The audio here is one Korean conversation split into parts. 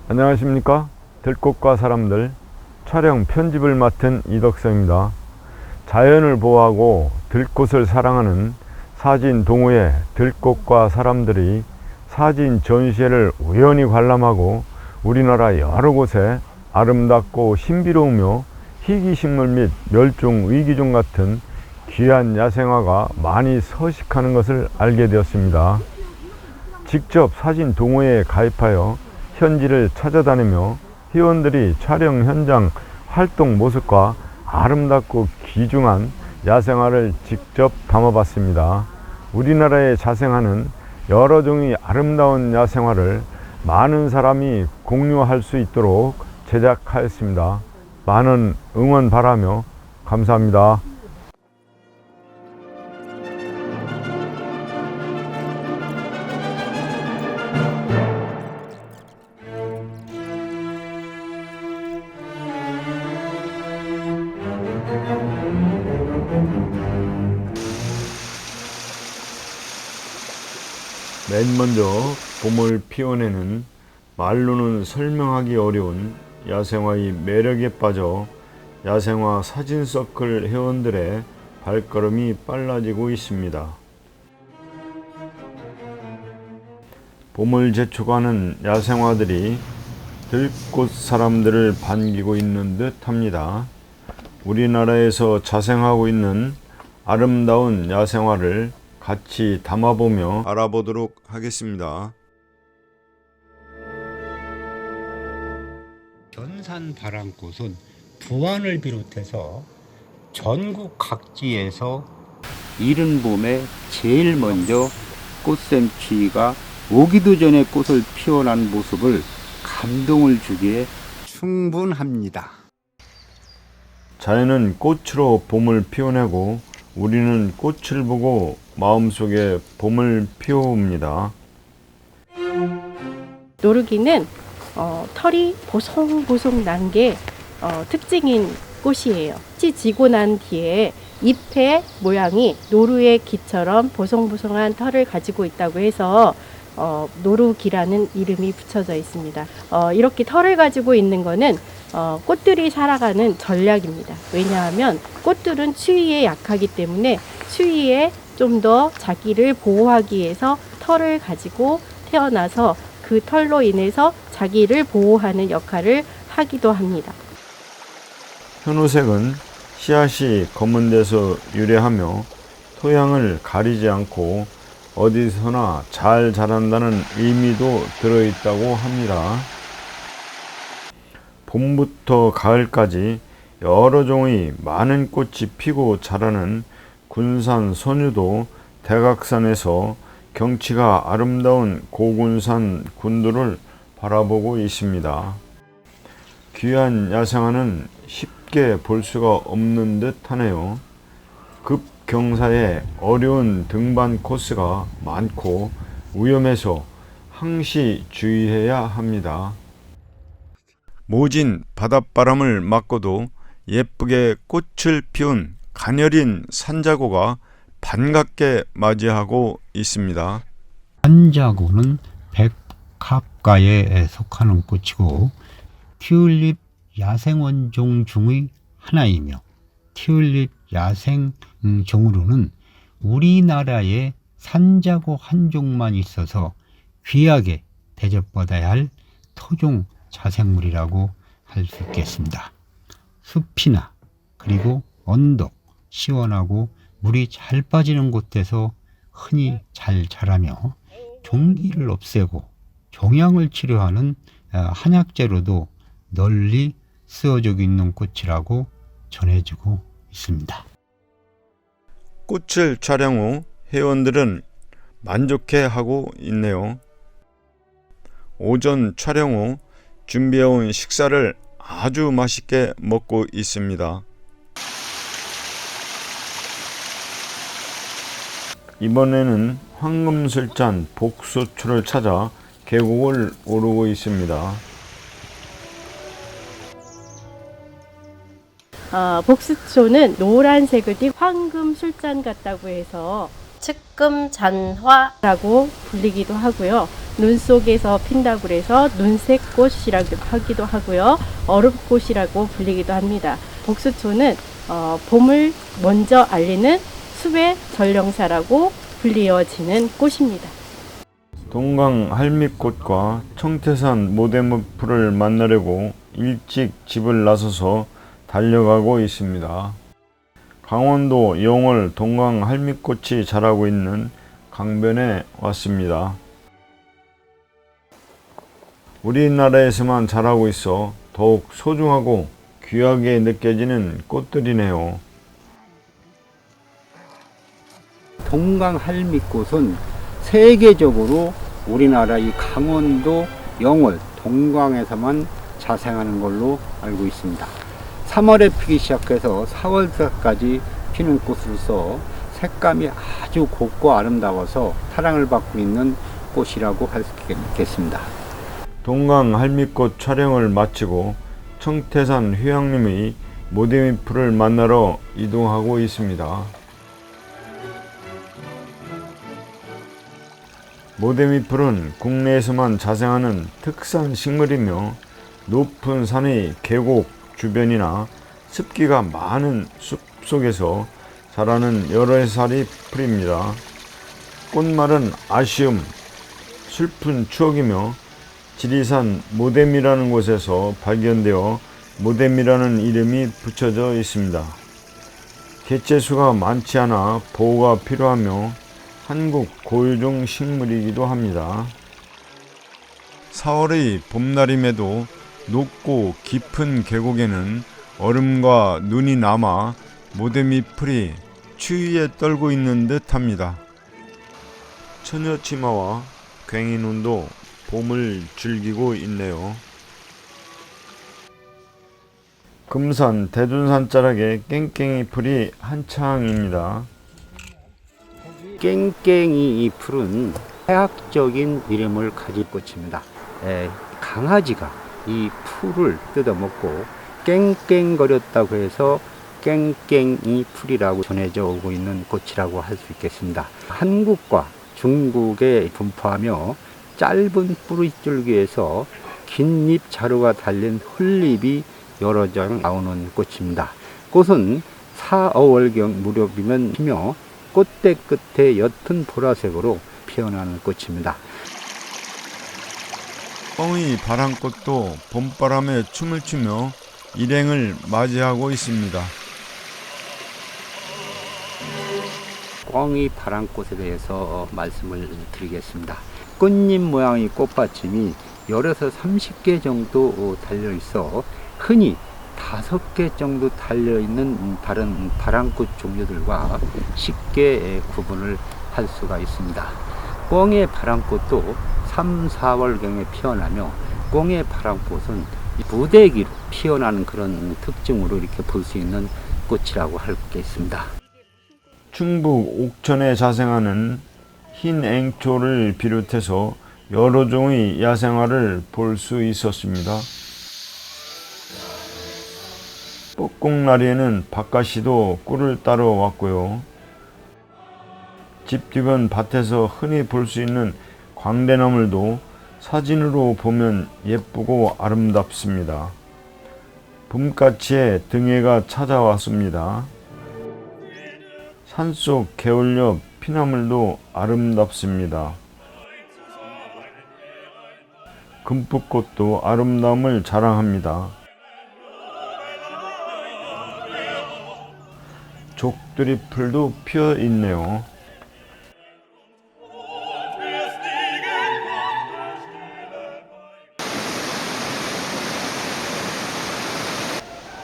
안녕하십니까. 들꽃과 사람들 촬영 편집을 맡은 이덕성입니다. 자연을 보호하고 들꽃을 사랑하는 사진 동호회 들꽃과 사람들이 사진 전시회를 우연히 관람하고 우리나라 여러 곳에 아름답고 신비로우며 희귀식물 및 멸종 위기종 같은 귀한 야생화가 많이 서식하는 것을 알게 되었습니다. 직접 사진 동호회에 가입하여 현지를 찾아다니며 회원들이 촬영 현장 활동 모습과 아름답고 귀중한 야생화를 직접 담아봤습니다. 우리나라에 자생하는 여러 종의 아름다운 야생화를 많은 사람이 공유할 수 있도록 제작하였습니다. 많은 응원 바라며 감사합니다. 맨 먼저 봄을 피워내는 말로는 설명하기 어려운 야생화의 매력에 빠져 야생화 사진 서클 회원들의 발걸음이 빨라지고 있습니다. 봄을 재촉하는 야생화들이 들꽃 사람들을 반기고 있는 듯 합니다. 우리나라에서 자생하고 있는 아름다운 야생화를 같이 담아보며 알아보도록 하겠습니다. 견산 바람꽃은 부안을 비롯해서 전국 각지에서 이른 봄에 제일 먼저 꽃샘추위가 오기도 전에 꽃을 피워난 모습을 감동을 주기에 충분합니다. 자연은 꽃으로 봄을 피워내고 우리는 꽃을 보고 마음속에 봄을 피워옵니다. 노루기는 털이 보송보송 난 게 특징인 꽃이에요. 꽃이 지고 난 뒤에 잎의 모양이 노루의 귀처럼 보송보송한 털을 가지고 있다고 해서 노루기라는 이름이 붙여져 있습니다. 이렇게 털을 가지고 있는 거는 꽃들이 살아가는 전략입니다. 왜냐하면 꽃들은 추위에 약하기 때문에 추위에 좀 더 자기를 보호하기 위해서 털을 가지고 태어나서 그 털로 인해서 자기를 보호하는 역할을 하기도 합니다. 현우색은 씨앗이 검은 데서 유래하며 토양을 가리지 않고 어디서나 잘 자란다는 의미도 들어있다고 합니다. 봄부터 가을까지 여러 종의 많은 꽃이 피고 자라는 군산 선유도 대각산에서 경치가 아름다운 고군산 군도를 바라보고 있습니다. 귀한 야생화는 쉽게 볼 수가 없는 듯 하네요. 급경사에 어려운 등반 코스가 많고 위험해서 항시 주의해야 합니다. 모진 바닷바람을 맞고도 예쁘게 꽃을 피운 가녀린 산자고가 반갑게 맞이하고 있습니다. 산자고는 백합과에 속하는 꽃이고 튤립 야생원종 중의 하나이며 튤립 야생종으로는 우리나라에 산자고 한 종만 있어서 귀하게 대접받아야 할 토종 자생물이라고 할 수 있겠습니다. 숲이나 그리고 언덕, 시원하고 물이 잘 빠지는 곳에서 흔히 잘 자라며 종기를 없애고 종양을 치료하는 한약재로도 널리 쓰여지고 있는 꽃이라고 전해지고 있습니다. 꽃을 촬영 후 회원들은 만족해하고 있네요. 오전 촬영 후 준비해온 식사를 아주 맛있게 먹고 있습니다. 이번에는 황금술잔 복소초를 찾아 계곡을 오르고 있습니다. 복수초는 노란색을 띤 황금 술잔 같다고 해서 측금잔화라고 불리기도 하고요. 눈 속에서 핀다고 해서 눈새꽃이라고 하기도 하고요. 얼음꽃이라고 불리기도 합니다. 복수초는 봄을 먼저 알리는 숲의 전령사라고 불리어지는 꽃입니다. 동강 할미꽃과 청태산 모대모풀을 만나려고 일찍 집을 나서서 달려가고 있습니다. 강원도 영월 동강 할미꽃이 자라고 있는 강변에 왔습니다. 우리나라에서만 자라고 있어 더욱 소중하고 귀하게 느껴지는 꽃들이네요. 동강 할미꽃은 세계적으로 우리나라 이 강원도 영월 동강에서만 자생하는 걸로 알고 있습니다. 3월에 피기 시작해서 4월까지 피는 꽃으로서 색감이 아주 곱고 아름다워서 사랑을 받고 있는 꽃이라고 할 수 있겠습니다. 동강 할미꽃 촬영을 마치고 청태산 휴양림의 모대미풀을 만나러 이동하고 있습니다. 모대미풀은 국내에서만 자생하는 특산 식물이며 높은 산의 계곡 주변이나 습기가 많은 숲 속에서 자라는 여러 살이 풀입니다. 꽃말은 아쉬움, 슬픈 추억이며 지리산 모댐이라는 곳에서 발견되어 모댐이라는 이름이 붙여져 있습니다. 개체수가 많지 않아 보호가 필요하며 한국 고유종 식물이기도 합니다. 4월의 봄날임에도 높고 깊은 계곡에는 얼음과 눈이 남아 모대미 풀이 추위에 떨고 있는 듯 합니다. 처녀치마와 괭이눈도 봄을 즐기고 있네요. 금산 대둔산 자락에 깽깽이 풀이 한창입니다. 깽깽이 이 풀은 해학적인 이름을 가진 꽃입니다. 강아지가 이 풀을 뜯어먹고 깽깽거렸다고 해서 깽깽이 풀이라고 전해져 오고 있는 꽃이라고 할 수 있겠습니다. 한국과 중국에 분포하며 짧은 뿌리줄기에서 긴 잎 자루가 달린 홀잎이 여러 장 나오는 꽃입니다. 꽃은 4, 5월경 무렵이면 피며 꽃대 끝에 옅은 보라색으로 피어나는 꽃입니다. 뻥의 바람꽃도 봄바람에 춤을 추며 일행을 맞이하고 있습니다. 꽝이 바람꽃에 대해서 말씀을 드리겠습니다. 꽃잎 모양의 꽃받침이 열에서 30개 정도 달려 있어 흔히 5개 정도 달려있는 다른 바람꽃 종류들과 쉽게 구분을 할 수가 있습니다. 꽝의 바람꽃도 3, 4월경에 피어나며 꽝의 바람꽃은 무대기로 피어나는 그런 특징으로 이렇게 볼 수 있는 꽃이라고 할 수 있습니다. 충북 옥천에 자생하는 흰 앵초를 비롯해서 여러 종의 야생화를 볼 수 있었습니다. 뻐꽁나리에는 박가시도 꿀을 따러 왔고요. 집 뒤편 밭에서 흔히 볼 수 있는 광대나물도 사진으로 보면 예쁘고 아름답습니다. 봄까치에 등해가 찾아왔습니다. 산속 개울 옆 피나물도 아름답습니다. 금풋꽃도 아름다움을 자랑합니다. 족두리풀도 피어 있네요.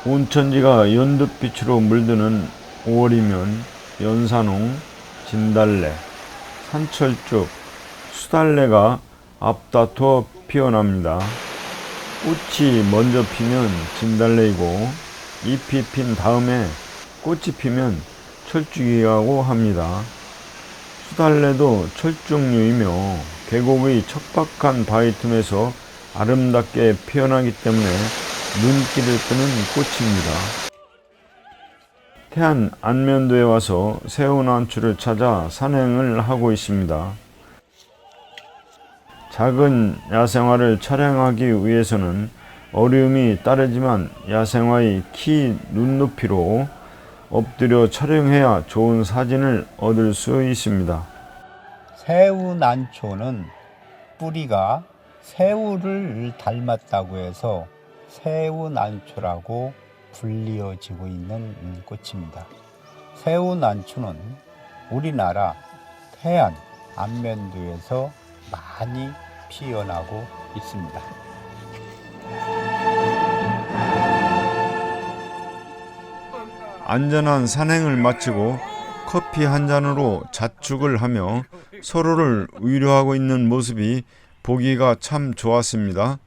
온천지가 연두빛으로 물드는 5월이면 연산홍, 진달래, 산철쭉, 수달래가 앞다퉈 피어납니다. 꽃이 먼저 피면 진달래이고 잎이 핀 다음에 꽃이 피면 철쭉이라고 합니다. 수달래도 철쭉류이며 계곡의 척박한 바위 틈에서 아름답게 피어나기 때문에 눈길을 끄는 꽃입니다. 태안 안면도에 와서 새우난초를 찾아 산행을 하고 있습니다. 작은 야생화를 촬영하기 위해서는 어려움이 따르지만 야생화의 키 눈높이로 엎드려 촬영해야 좋은 사진을 얻을 수 있습니다. 새우난초는 뿌리가 새우를 닮았다고 해서 새우난초라고 불리어지고 있는 꽃입니다. 새우난초는 우리나라 태안, 안면도에서 많이 피어나고 있습니다. 안전한 산행을 마치고 커피 한 잔으로 자축을 하며 서로를 위로하고 있는 모습이 보기가 참 좋았습니다.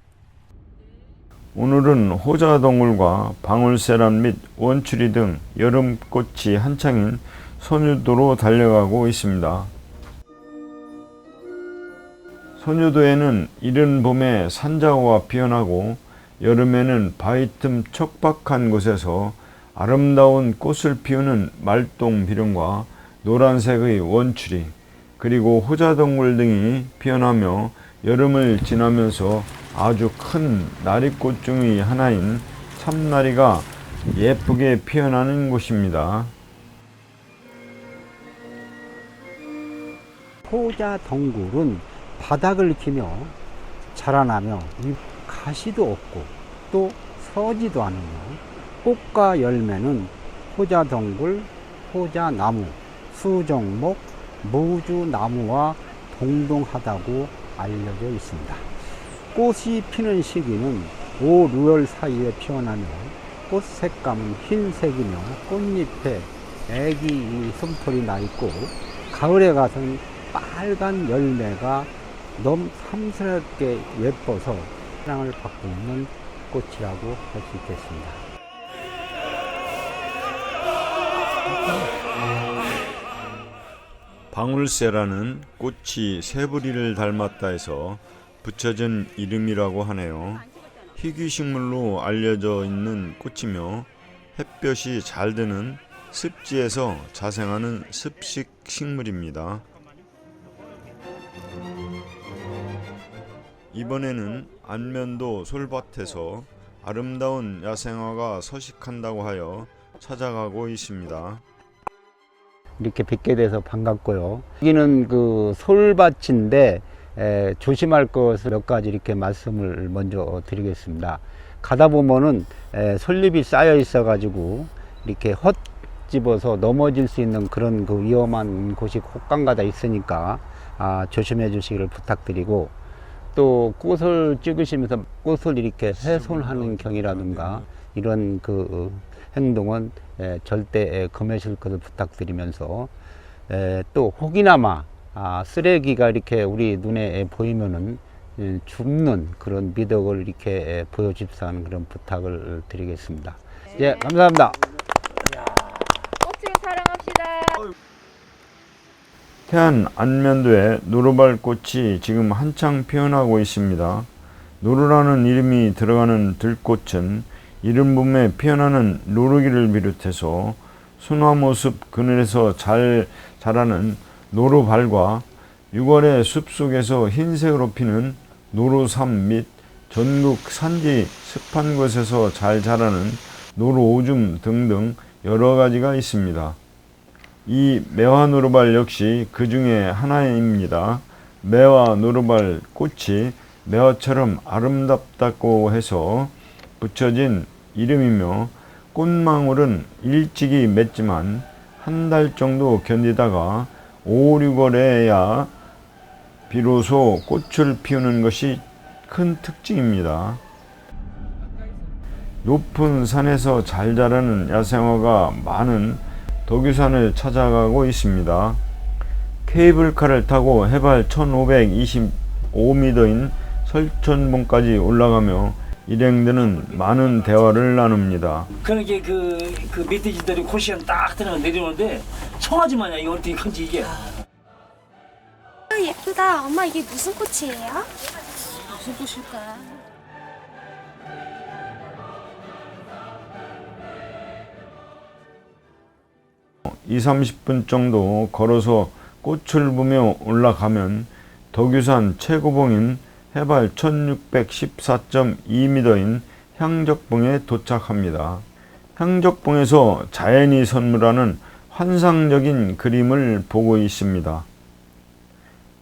오늘은 호자동굴과 방울세란 및 원추리 등 여름꽃이 한창인 선유도로 달려가고 있습니다. 선유도에는 이른 봄에 산자호가 피어나고 여름에는 바위 틈 척박한 곳에서 아름다운 꽃을 피우는 말똥비룡과 노란색의 원추리 그리고 호자동굴 등이 피어나며 여름을 지나면서 아주 큰 나리꽃 중의 하나인 참나리가 예쁘게 피어나는 곳입니다. 호자동굴은 바닥을 키며 자라나며 가시도 없고 또 서지도 않으며 꽃과 열매는 호자동굴, 호자나무, 수정목, 무주나무와 동등하다고 알려져 있습니다. 꽃이 피는 시기는 5, 6월 사이에 피어나며 꽃 색감은 흰색이며 꽃잎에 애기 솜털이 나 있고 가을에 가서는 빨간 열매가 너무 삼스럽게 예뻐서 사랑을 받고 있는 꽃이라고 할 수 있겠습니다. 방울새라는 꽃이 새부리를 닮았다 해서 붙여진 이름이라고 하네요. 희귀식물로 알려져 있는 꽃이며 햇볕이 잘 드는 습지에서 자생하는 습식 식물입니다. 이번에는 안면도 솔밭에서 아름다운 야생화가 서식한다고 하여 찾아가고 있습니다. 이렇게 뵙게 돼서 반갑고요. 여기는 그 솔밭인데 조심할 것을 몇 가지 이렇게 말씀을 먼저 드리겠습니다. 가다 보면은 솔잎이 쌓여 있어 가지고 이렇게 헛집어서 넘어질 수 있는 그런 그 위험한 곳이 곳간가다 있으니까 조심해 주시기를 부탁드리고, 또 꽃을 찍으시면서 꽃을 이렇게 훼손하는 경이라든가 이런 그 행동은 절대 금하실 것을 부탁드리면서, 또 혹이나마 쓰레기가 이렇게 우리 눈에 보이면은 줍는 그런 미덕을 이렇게 보여줍사 하는 그런 부탁을 드리겠습니다. 예, 감사합니다. 꽃을 사랑합시다. 태안 안면도에 노루발꽃이 지금 한창 피어나고 있습니다. 노루라는 이름이 들어가는 들꽃은 이른 봄에 피어나는 노루기를 비롯해서 소나무숲 그늘에서 잘 자라는 노루발과 6월에 숲속에서 흰색으로 피는 노루삼 및 전국 산지 습한 곳에서 잘 자라는 노루오줌 등등 여러 가지가 있습니다. 이 매화노루발 역시 그 중에 하나입니다. 매화노루발 꽃이 매화처럼 아름답다고 해서 붙여진 이름이며, 꽃망울은 일찍이 맺지만 한 달 정도 견디다가 5, 6월에야 비로소 꽃을 피우는 것이 큰 특징입니다. 높은 산에서 잘 자라는 야생화가 많은 덕유산을 찾아가고 있습니다. 케이블카를 타고 해발 1525m인 설천봉까지 올라가며 일행들은 많은 대화를 나눕니다. 그러니까 그 멧돼지들이 코시안 딱 들어가 내려오는데 청아지 마냥 이거 어떻게 큰지 이게. 예쁘다. 엄마 이게 무슨 꽃이에요? 무슨 꽃일까? (20~30분) 정도 걸어서 꽃을 보며 올라가면 덕유산 최고봉인 해발 1614.2m인 향적봉에 도착합니다. 향적봉에서 자연이 선물하는 환상적인 그림을 보고 있습니다.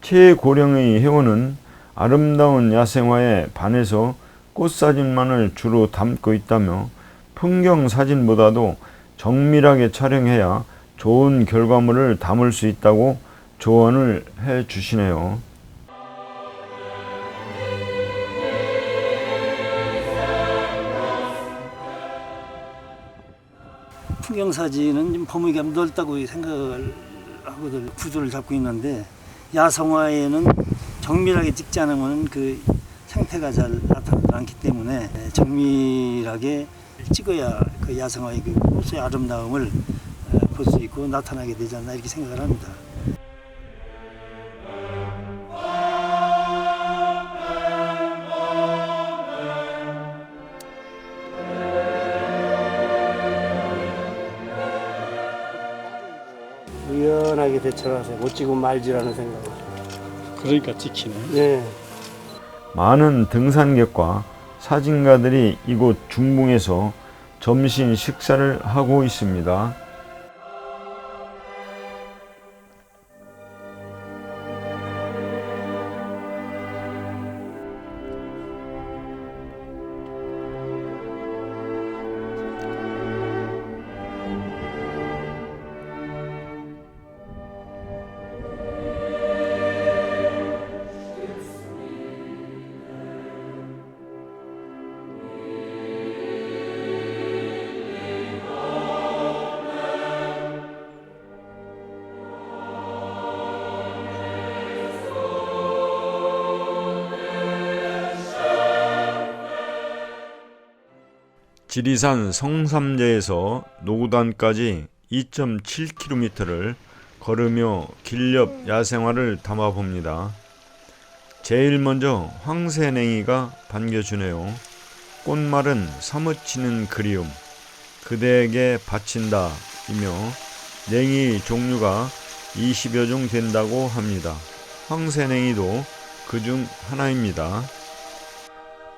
최고령의 해원은 아름다운 야생화에 반해서 꽃사진만을 주로 담고 있다며 풍경 사진보다도 정밀하게 촬영해야 좋은 결과물을 담을 수 있다고 조언을 해 주시네요. 풍경 사진은 좀 범위가 넓다고 생각을 하고들 구도를 잡고 있는데, 야성화에는 정밀하게 찍지 않으면 그 상태가 잘 나타나지 않기 때문에 정밀하게 찍어야 그 야성화의 그 꽃의 아름다움을 볼 수 있고 나타나게 되지 않나 이렇게 생각을 합니다. 유연하게 대처를 하세요. 못 찍으면 말지라는 생각을. 그러니까 찍히네. 네. 많은 등산객과 사진가들이 이곳 중봉에서 점심 식사를 하고 있습니다. 지리산 성삼제에서 노구단까지 2.7km를 걸으며 길옆 야생화를 담아봅니다. 제일 먼저 황새냉이가 반겨주네요. 꽃말은 사무치는 그리움, 그대에게 바친다 이며 냉이 종류가 20여 종 된다고 합니다. 황새냉이도 그중 하나입니다.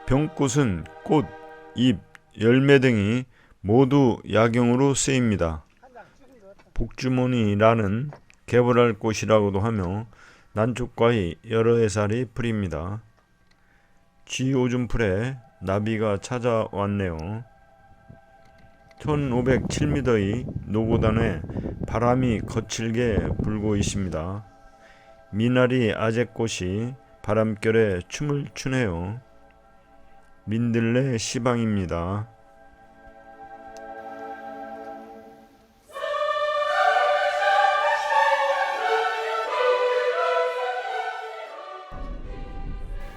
병꽃은 꽃, 잎, 열매 등이 모두 약용으로 쓰입니다. 복주머니라는 개보랄 꽃이라고도 하며 난쪽과의 여러 해살이 풀입니다. 쥐오줌풀에 나비가 찾아왔네요. 1507m의 노고단에 바람이 거칠게 불고 있습니다. 미나리 아재꽃이 바람결에 춤을 추네요. 민들레 시방입니다.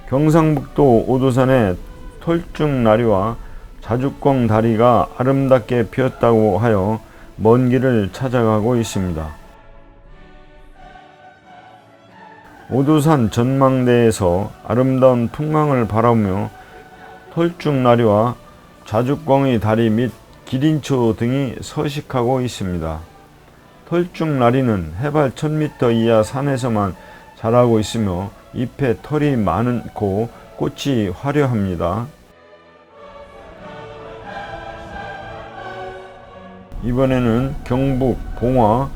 경상북도 오도산의 털쭉나리와 자주광 다리가 아름답게 피었다고 하여 먼 길을 찾아가고 있습니다. 오도산 전망대에서 아름다운 풍광을 바라보며 털쭉나리와 자주광의 다리 및 기린초 등이 서식하고 있습니다. 털쭉나리는 해발 1000m 이하 산에서만 자라고 있으며 잎에 털이 많고 꽃이 화려합니다. 이번에는 경북 봉화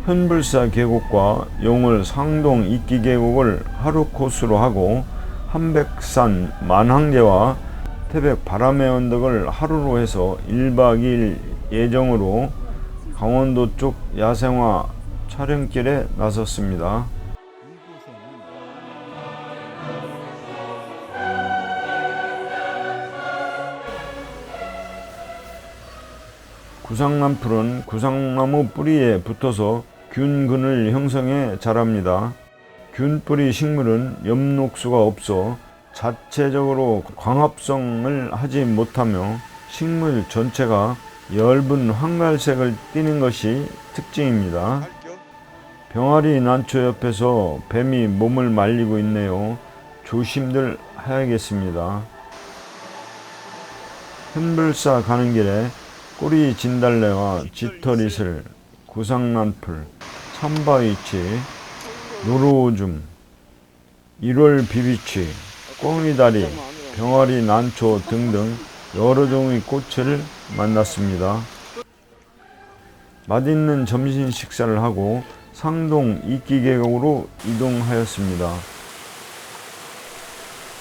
현불사 계곡과 용월 상동 이끼 계곡을 하루 코스로 하고 한백산 만항제와 태백 바람의 언덕을 하루로 해서 1박 2일 예정으로 강원도 쪽 야생화 촬영길에 나섰습니다. 구상란풀은 구상나무 뿌리에 붙어서 균근을 형성해 자랍니다. 균뿌리 식물은 엽록수가 없어 자체적으로 광합성을 하지 못하며 식물 전체가 엷은 황갈색을 띠는 것이 특징입니다. 병아리 난초 옆에서 뱀이 몸을 말리고 있네요. 조심들 해야겠습니다. 현불사 가는 길에 꼬리 진달래와 짙어리슬, 구상란풀, 참바위치, 노루오줌, 1월 비비취, 꽁이다리, 병아리, 난초 등등 여러 종의 꽃을 만났습니다. 맛있는 점심 식사를 하고 상동 이끼계곡으로 이동하였습니다.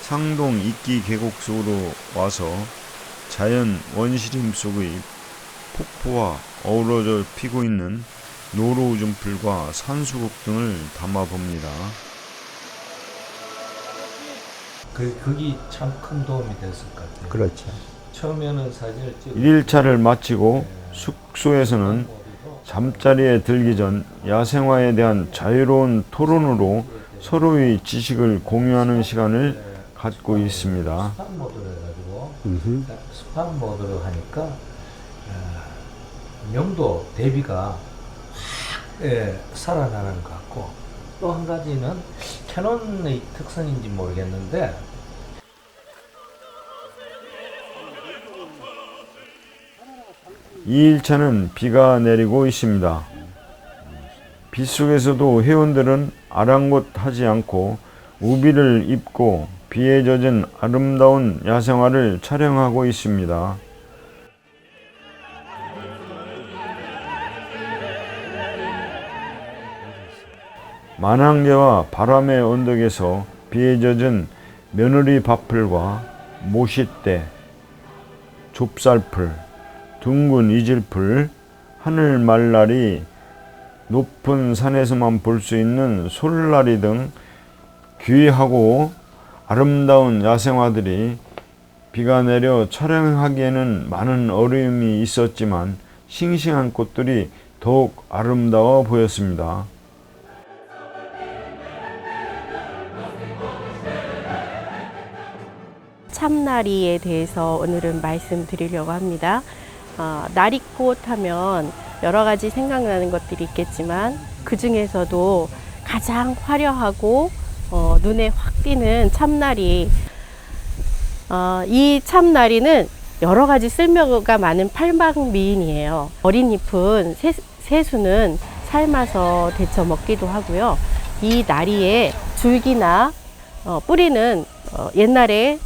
상동 이끼계곡 속으로 와서 자연 원시림 속의 폭포와 어우러져 피고 있는 노루우중풀과 산수국 등을 담아봅니다. 그게 참 큰 도움이 됐을 것 같아요. 그렇죠. 처음에는 사진을 찍고 1일차를 마치고 숙소에서는 잠자리에 들기 전 야생화에 대한 자유로운 토론으로 서로의 지식을 공유하는 시간을 갖고 있습니다. 스팟 모드로 해가지고 스팟 모드로 하니까 명도 대비가 확 살아나는 것 같고, 또 한 가지는 캐논의 특성인지 모르겠는데 2일차는 비가 내리고 있습니다. 빗속에서도 회원들은 아랑곳하지 않고 우비를 입고 비에 젖은 아름다운 야생화를 촬영하고 있습니다. 만항계와 바람의 언덕에서 비에 젖은 며느리 밭풀과 모싯대, 좁쌀풀, 둥근 이질풀, 하늘말라리, 높은 산에서만 볼 수 있는 솔라리 등 귀하고 아름다운 야생화들이 비가 내려 촬영하기에는 많은 어려움이 있었지만 싱싱한 꽃들이 더욱 아름다워 보였습니다. 참나리에 대해서 오늘은 말씀드리려고 합니다. 나리꽃 하면 여러 가지 생각나는 것들이 있겠지만 그 중에서도 가장 화려하고 눈에 확 띄는 참나리. 이 참나리는 여러 가지 쓸모가 많은 팔방미인이에요. 어린 잎은 새수는 삶아서 데쳐 먹기도 하고요. 이 나리의 줄기나 뿌리는 옛날에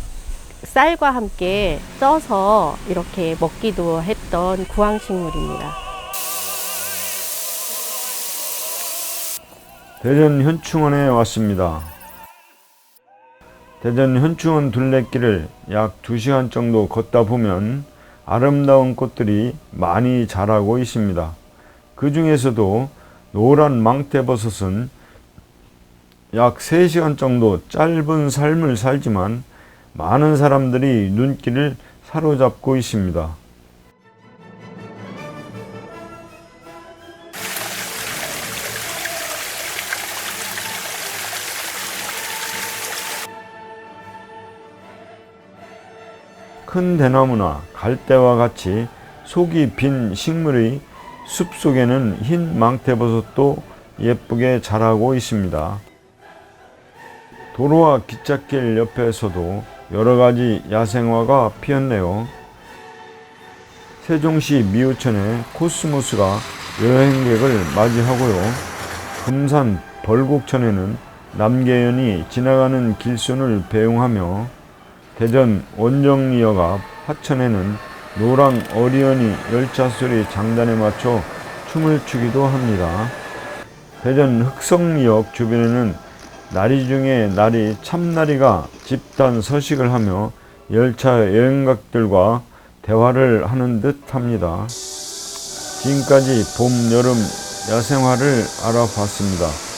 쌀과 함께 쪄서 이렇게 먹기도 했던 구황식물입니다. 대전 현충원에 왔습니다. 대전 현충원 둘레길을 약 2시간 정도 걷다 보면 아름다운 꽃들이 많이 자라고 있습니다. 그 중에서도 노란 망태버섯은 약 3시간 정도 짧은 삶을 살지만 많은 사람들이 눈길을 사로잡고 있습니다. 큰 대나무나 갈대와 같이 속이 빈 식물의 숲속에는 흰 망태버섯도 예쁘게 자라고 있습니다. 도로와 기찻길 옆에서도 여러 가지 야생화가 피었네요. 세종시 미우천의 코스모스가 여행객을 맞이하고요. 금산 벌곡천에는 남계연이 지나가는 길손을 배웅하며 대전 원정리역 앞 하천에는 노랑 어리언이 열차 소리 장단에 맞춰 춤을 추기도 합니다. 대전 흑성리역 주변에는 나리 중에 나리 참나리가 집단 서식을 하며 열차 여행객들과 대화를 하는 듯 합니다. 지금까지 봄, 여름 야생화를 알아봤습니다.